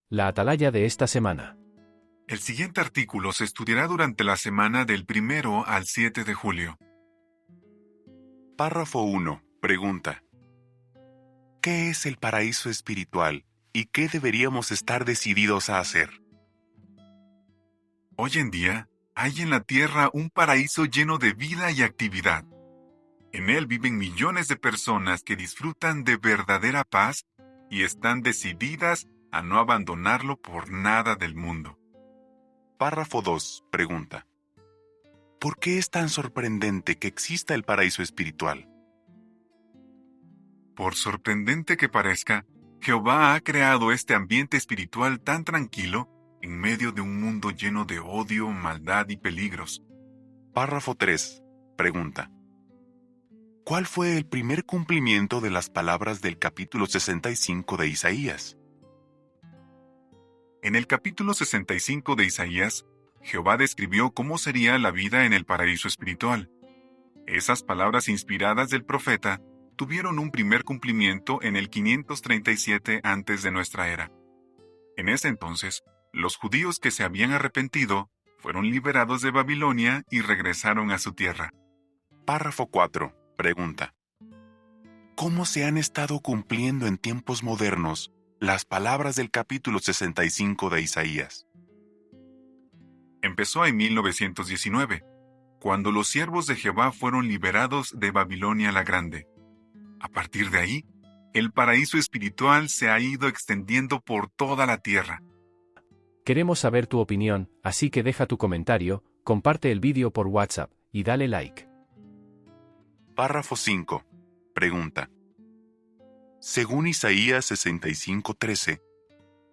La atalaya de esta semana. El siguiente artículo se estudiará durante la semana del 1 al 7 de julio. Párrafo 1. Pregunta. ¿Qué es el paraíso espiritual y qué deberíamos estar decididos a hacer? Hoy en día, hay en la tierra un paraíso lleno de vida y actividad. En él viven millones de personas que disfrutan de verdadera paz y están decididas a no abandonarlo por nada del mundo. Párrafo 2. Pregunta. ¿Por qué es tan sorprendente que exista el paraíso espiritual? Por sorprendente que parezca, Jehová ha creado este ambiente espiritual tan tranquilo en medio de un mundo lleno de odio, maldad y peligros. Párrafo 3. Pregunta. ¿Cuál fue el primer cumplimiento de las palabras del capítulo 65 de Isaías? En el capítulo 65 de Isaías, Jehová describió cómo sería la vida en el paraíso espiritual. Esas palabras inspiradas del profeta tuvieron un primer cumplimiento en el 537 antes de nuestra era. En ese entonces, los judíos que se habían arrepentido fueron liberados de Babilonia y regresaron a su tierra. Párrafo 4. Pregunta. ¿Cómo se han estado cumpliendo en tiempos modernos las palabras del capítulo 65 de Isaías? Empezó en 1919, cuando los siervos de Jehová fueron liberados de Babilonia la Grande. A partir de ahí, el paraíso espiritual se ha ido extendiendo por toda la tierra. Queremos saber tu opinión, así que deja tu comentario, comparte el vídeo por WhatsApp y dale like. Párrafo 5. Pregunta. Según Isaías 65:13,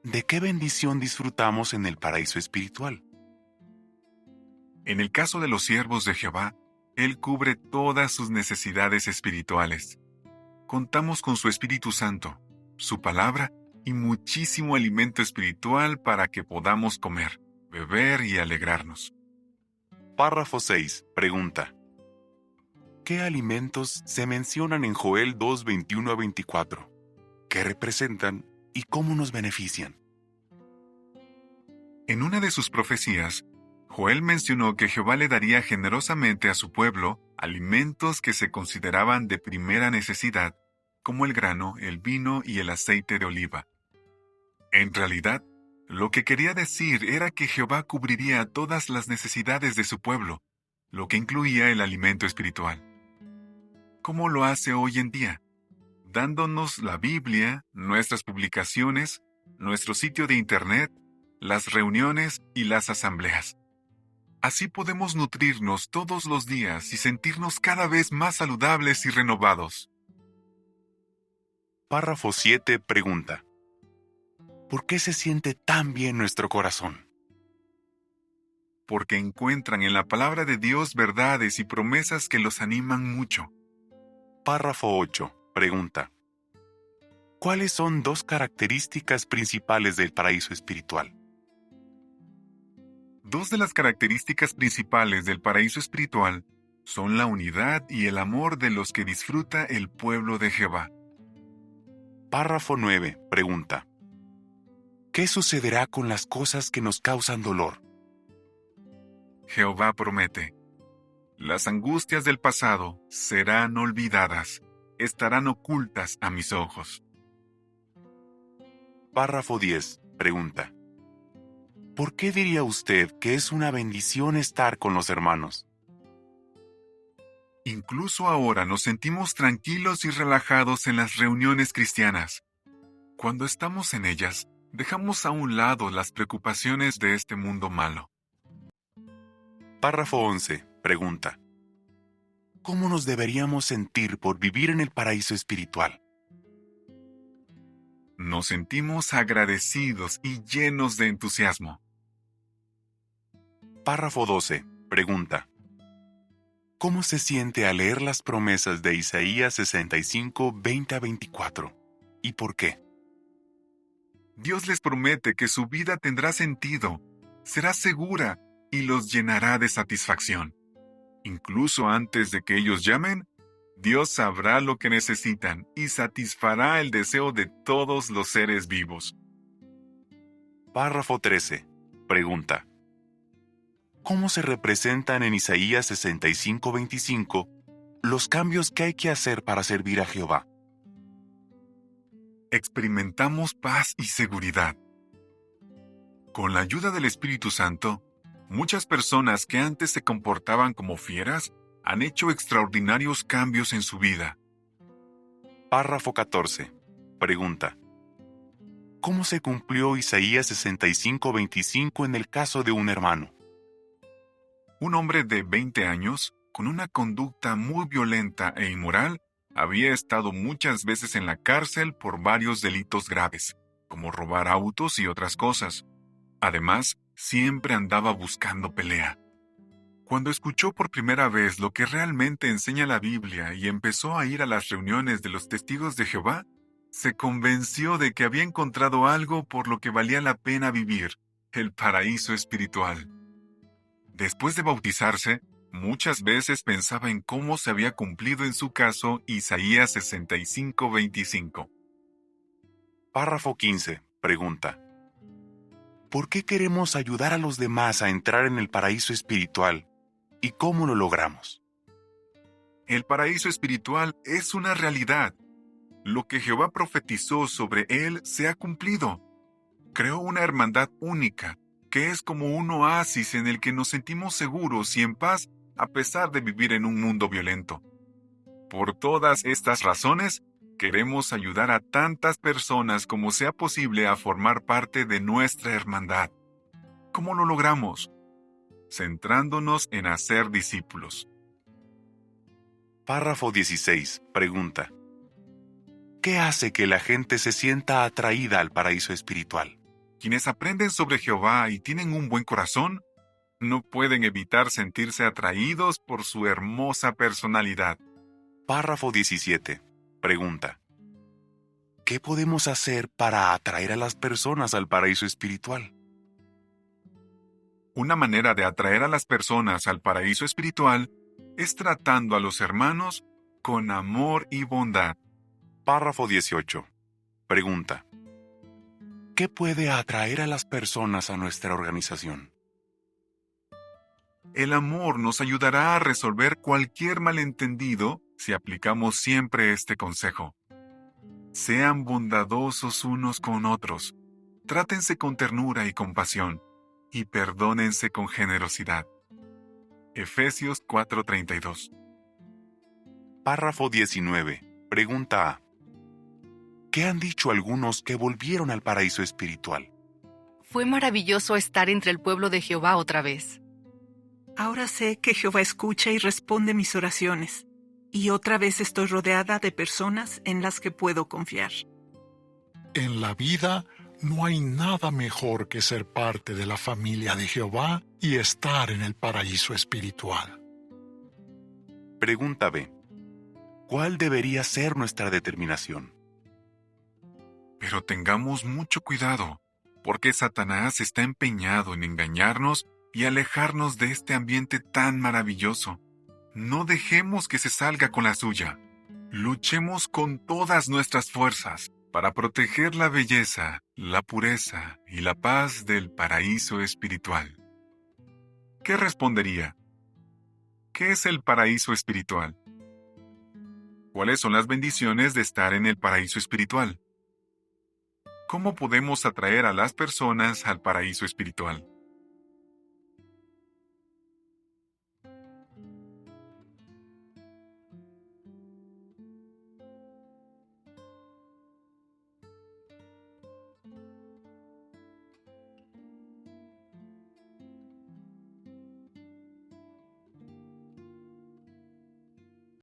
¿de qué bendición disfrutamos en el paraíso espiritual? En el caso de los siervos de Jehová, Él cubre todas sus necesidades espirituales. Contamos con su Espíritu Santo, su palabra y muchísimo alimento espiritual para que podamos comer, beber y alegrarnos. Párrafo 6. Pregunta. ¿Qué alimentos se mencionan en Joel 2:21-24? ¿Qué representan y cómo nos benefician? En una de sus profecías, Joel mencionó que Jehová le daría generosamente a su pueblo alimentos que se consideraban de primera necesidad, como el grano, el vino y el aceite de oliva. En realidad, lo que quería decir era que Jehová cubriría todas las necesidades de su pueblo, lo que incluía el alimento espiritual. ¿Cómo lo hace hoy en día? Dándonos la Biblia, nuestras publicaciones, nuestro sitio de internet, las reuniones y las asambleas. Así podemos nutrirnos todos los días y sentirnos cada vez más saludables y renovados. Párrafo 7. Pregunta. ¿Por qué se siente tan bien nuestro corazón? Porque encuentran en la palabra de Dios verdades y promesas que los animan mucho. Párrafo 8. Pregunta. ¿Cuáles son dos características principales del paraíso espiritual? Dos de las características principales del paraíso espiritual son la unidad y el amor de los que disfruta el pueblo de Jehová. Párrafo 9. Pregunta. ¿Qué sucederá con las cosas que nos causan dolor? Jehová promete: las angustias del pasado serán olvidadas, estarán ocultas a mis ojos. Párrafo 10. Pregunta. ¿Por qué diría usted que es una bendición estar con los hermanos? Incluso ahora nos sentimos tranquilos y relajados en las reuniones cristianas. Cuando estamos en ellas, dejamos a un lado las preocupaciones de este mundo malo. Párrafo 11. Pregunta. ¿Cómo nos deberíamos sentir por vivir en el paraíso espiritual? Nos sentimos agradecidos y llenos de entusiasmo. Párrafo 12. Pregunta. ¿Cómo se siente al leer las promesas de Isaías 65, 20-24? ¿Y por qué? Dios les promete que su vida tendrá sentido, será segura y los llenará de satisfacción. Incluso antes de que ellos llamen, Dios sabrá lo que necesitan y satisfará el deseo de todos los seres vivos. Párrafo 13. Pregunta. ¿Cómo se representan en Isaías 65:25 los cambios que hay que hacer para servir a Jehová? Experimentamos paz y seguridad. Con la ayuda del Espíritu Santo, muchas personas que antes se comportaban como fieras han hecho extraordinarios cambios en su vida. Párrafo 14. Pregunta. ¿Cómo se cumplió Isaías 65:25 en el caso de un hermano? Un hombre de 20 años, con una conducta muy violenta e inmoral, había estado muchas veces en la cárcel por varios delitos graves, como robar autos y otras cosas. Además, siempre andaba buscando pelea. Cuando escuchó por primera vez lo que realmente enseña la Biblia y empezó a ir a las reuniones de los testigos de Jehová, se convenció de que había encontrado algo por lo que valía la pena vivir, el paraíso espiritual. Después de bautizarse, muchas veces pensaba en cómo se había cumplido en su caso Isaías 65:25. Párrafo 15. Pregunta. ¿Por qué queremos ayudar a los demás a entrar en el paraíso espiritual y cómo lo logramos? El paraíso espiritual es una realidad. Lo que Jehová profetizó sobre él se ha cumplido. Creó una hermandad única, que es como un oasis en el que nos sentimos seguros y en paz a pesar de vivir en un mundo violento. Por todas estas razones, queremos ayudar a tantas personas como sea posible a formar parte de nuestra hermandad. ¿Cómo lo logramos? Centrándonos en hacer discípulos. Párrafo 16. Pregunta. ¿Qué hace que la gente se sienta atraída al paraíso espiritual? Quienes aprenden sobre Jehová y tienen un buen corazón, no pueden evitar sentirse atraídos por su hermosa personalidad. Párrafo 17. Pregunta. ¿Qué podemos hacer para atraer a las personas al paraíso espiritual? Una manera de atraer a las personas al paraíso espiritual es tratando a los hermanos con amor y bondad. Párrafo 18. Pregunta. ¿Qué puede atraer a las personas a nuestra organización? El amor nos ayudará a resolver cualquier malentendido si aplicamos siempre este consejo. Sean bondadosos unos con otros, trátense con ternura y compasión, y perdónense con generosidad. Efesios 4:32. Párrafo 19. Pregunta A. ¿Qué han dicho algunos que volvieron al paraíso espiritual? Fue maravilloso estar entre el pueblo de Jehová otra vez. Ahora sé que Jehová escucha y responde mis oraciones, y otra vez estoy rodeada de personas en las que puedo confiar. En la vida no hay nada mejor que ser parte de la familia de Jehová y estar en el paraíso espiritual. Pregunta B. ¿Cuál debería ser nuestra determinación? Pero tengamos mucho cuidado, porque Satanás está empeñado en engañarnos y alejarnos de este ambiente tan maravilloso. No dejemos que se salga con la suya. Luchemos con todas nuestras fuerzas para proteger la belleza, la pureza y la paz del paraíso espiritual. ¿Qué respondería? ¿Qué es el paraíso espiritual? ¿Cuáles son las bendiciones de estar en el paraíso espiritual? ¿Cómo podemos atraer a las personas al paraíso espiritual?